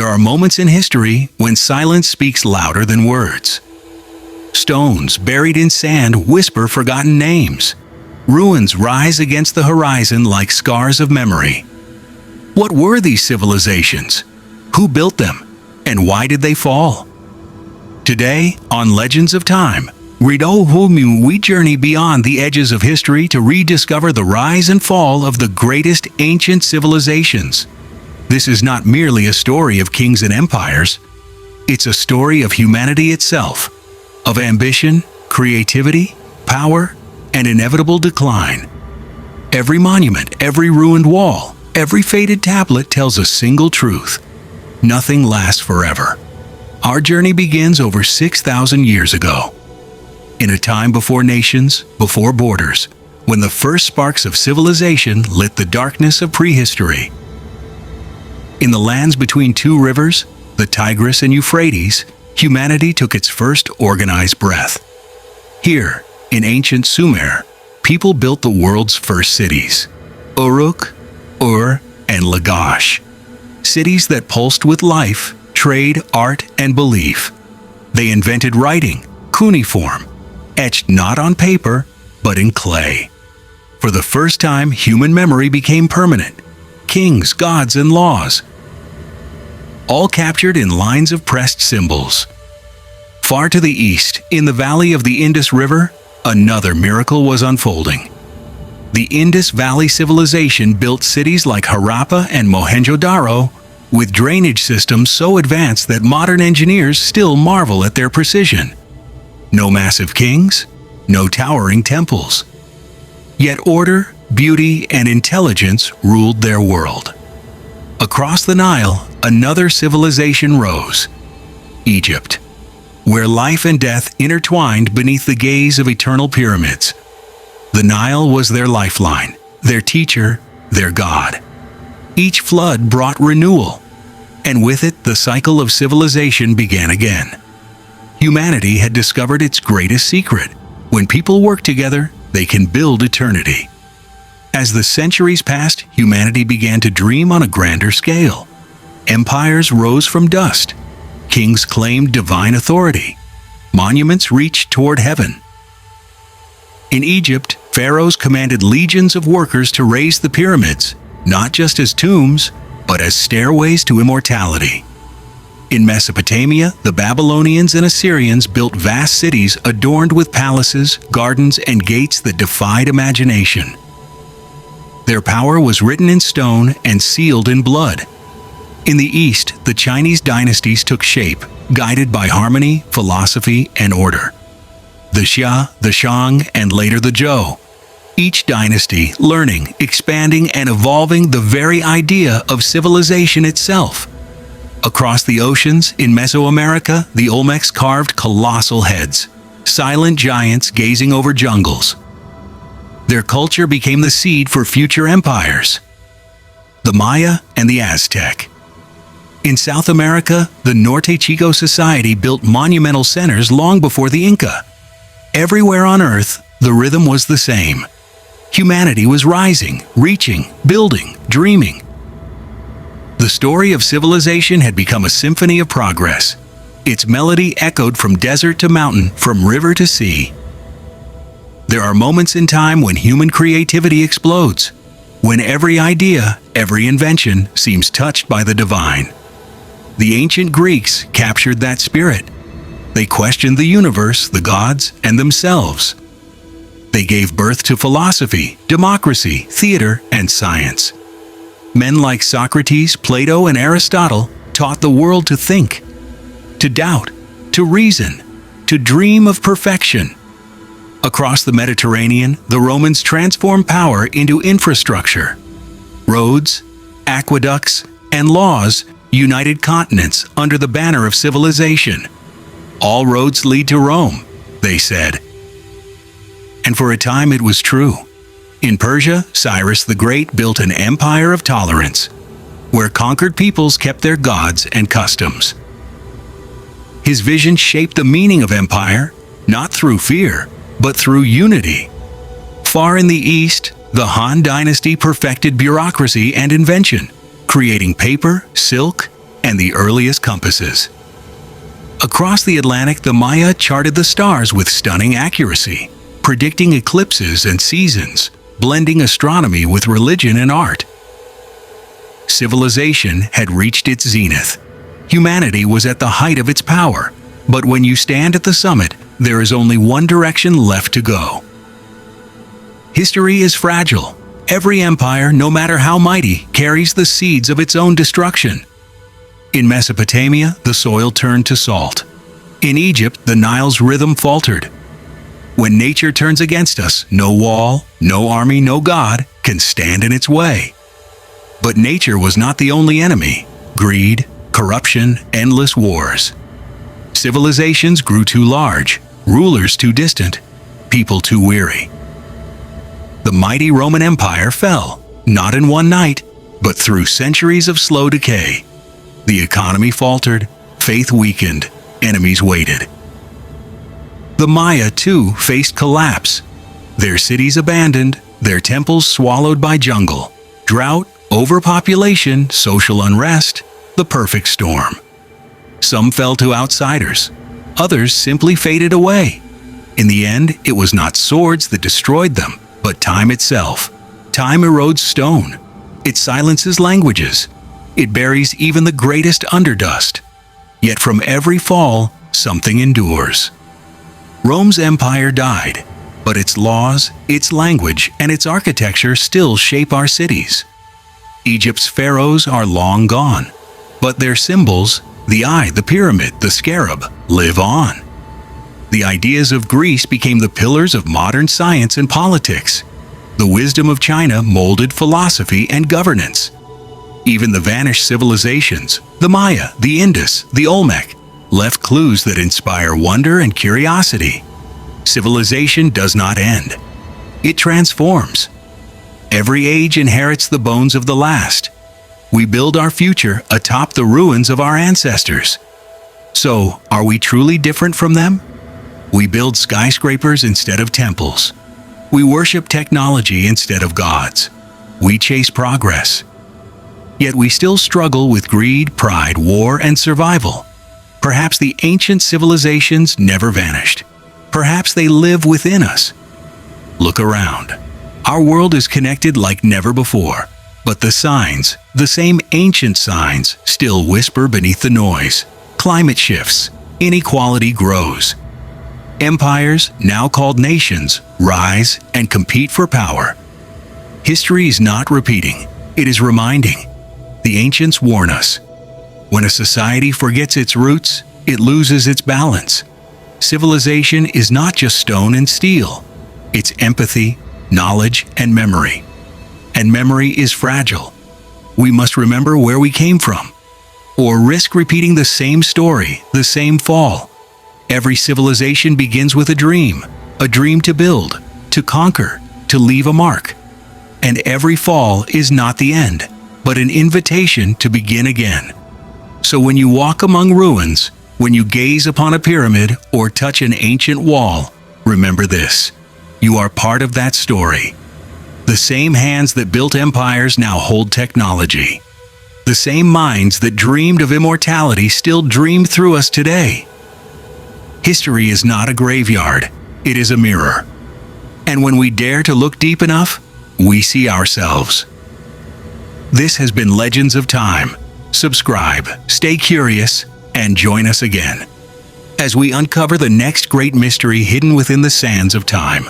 are moments in history when silence speaks louder than words. Stones buried in sand whisper forgotten names. Ruins rise against the horizon like scars of memory. What were these civilizations? Who built them? And why did they fall? Today, on Legends of Time, we journey beyond the edges of history to rediscover the rise and fall of the greatest ancient civilizations. This is not merely a story of kings and empires. It's a story of humanity itself, of ambition, creativity, power, and inevitable decline. Every monument, every ruined wall, every faded tablet tells a single truth: nothing lasts forever. Our journey begins over 6,000 years ago. In a time before nations, before borders, when the first sparks of civilization lit the darkness of prehistory. In the lands between two rivers, the Tigris and Euphrates, humanity took its first organized breath. Here, in ancient Sumer, people built the world's first cities: Uruk, Ur, and Lagash. Cities that pulsed with life, trade, art, and belief. They invented writing, cuneiform, etched not on paper, but in clay. For the first time, human memory became permanent. Kings, gods, and laws, all captured in lines of pressed symbols. Far to the east, in the valley of the Indus River, another miracle was unfolding. The Indus Valley civilization built cities like Harappa and Mohenjo-Daro with drainage systems so advanced that modern engineers still marvel at their precision. No massive kings, no towering temples. Yet order, beauty, and intelligence ruled their world. Across the Nile, another civilization rose: Egypt, where life and death intertwined beneath the gaze of eternal pyramids. The Nile was their lifeline, their teacher, their god. Each flood brought renewal, and with it the cycle of civilization began again. Humanity had discovered its greatest secret: when people work together, they can build eternity. As the centuries passed, humanity began to dream on a grander scale. Empires rose from dust. Kings claimed divine authority. Monuments reached toward heaven. In Egypt, pharaohs commanded legions of workers to raise the pyramids, not just as tombs, but as stairways to immortality. In Mesopotamia, the Babylonians and Assyrians built vast cities adorned with palaces, gardens, and gates that defied imagination. Their power was written in stone and sealed in blood. In the East, the Chinese dynasties took shape, guided by harmony, philosophy, and order. The Xia, the Shang, and later the Zhou. Each dynasty learning, expanding, and evolving the very idea of civilization itself. Across the oceans, in Mesoamerica, the Olmecs carved colossal heads, silent giants gazing over jungles. Their culture became the seed for future empires. The Maya and the Aztec. In South America, the Norte Chico society built monumental centers long before the Inca. Everywhere on Earth, the rhythm was the same. Humanity was rising, reaching, building, dreaming. The story of civilization had become a symphony of progress. Its melody echoed from desert to mountain, from river to sea. There are moments in time when human creativity explodes, when every idea, every invention seems touched by the divine. The ancient Greeks captured that spirit. They questioned the universe, the gods, and themselves. They gave birth to philosophy, democracy, theater, and science. Men like Socrates, Plato, and Aristotle taught the world to think, to doubt, to reason, to dream of perfection. Across the Mediterranean, the Romans transformed power into infrastructure. Roads, aqueducts, and laws united continents under the banner of civilization. All roads lead to Rome, they said. And for a time it was true. In Persia, Cyrus the Great built an empire of tolerance, where conquered peoples kept their gods and customs. His vision shaped the meaning of empire, not through fear, but through unity. Far in the east, the Han dynasty perfected bureaucracy and invention, creating paper, silk, and the earliest compasses. Across the Atlantic, the Maya charted the stars with stunning accuracy, predicting eclipses and seasons, blending astronomy with religion and art. Civilization had reached its zenith. Humanity was at the height of its power, but when you stand at the summit, there is only one direction left to go. History is fragile. Every empire, no matter how mighty, carries the seeds of its own destruction. In Mesopotamia, the soil turned to salt. In Egypt, the Nile's rhythm faltered. When nature turns against us, no wall, no army, no god can stand in its way. But nature was not the only enemy. Greed, corruption, endless wars. Civilizations grew too large, rulers too distant, people too weary. The mighty Roman Empire fell, not in one night, but through centuries of slow decay. The economy faltered, faith weakened, enemies waited. The Maya, too, faced collapse. Their cities abandoned, their temples swallowed by jungle. Drought, overpopulation, social unrest, the perfect storm. Some fell to outsiders. Others simply faded away. In the end, it was not swords that destroyed them, but time itself. Time erodes stone. It silences languages. It buries even the greatest underdust. Yet from every fall, something endures. Rome's empire died, but its laws, its language, and its architecture still shape our cities. Egypt's pharaohs are long gone, but their symbols, the eye, the pyramid, the scarab, live on. The ideas of Greece became the pillars of modern science and politics. The wisdom of China molded philosophy and governance. Even the vanished civilizations, the Maya, the Indus, the Olmec, left clues that inspire wonder and curiosity. Civilization does not end. It transforms. Every age inherits the bones of the last. We build our future atop the ruins of our ancestors. So, are we truly different from them? We build skyscrapers instead of temples. We worship technology instead of gods. We chase progress. Yet we still struggle with greed, pride, war, and survival. Perhaps the ancient civilizations never vanished. Perhaps they live within us. Look around. Our world is connected like never before, but the signs, the same ancient signs, still whisper beneath the noise. Climate shifts. Inequality grows. Empires, now called nations, rise and compete for power. History is not repeating. It is reminding. The ancients warn us. When a society forgets its roots, it loses its balance. Civilization is not just stone and steel. It's empathy, knowledge, and memory. And memory is fragile. We must remember where we came from, or risk repeating the same story, the same fall. Every civilization begins with a dream to build, to conquer, to leave a mark. And every fall is not the end, but an invitation to begin again. So when you walk among ruins, when you gaze upon a pyramid or touch an ancient wall, remember this: you are part of that story. The same hands that built empires now hold technology. The same minds that dreamed of immortality still dream through us today. History is not a graveyard, it is a mirror. And when we dare to look deep enough, we see ourselves. This has been Legends of Time. Subscribe, stay curious, and join us again as we uncover the next great mystery hidden within the sands of time.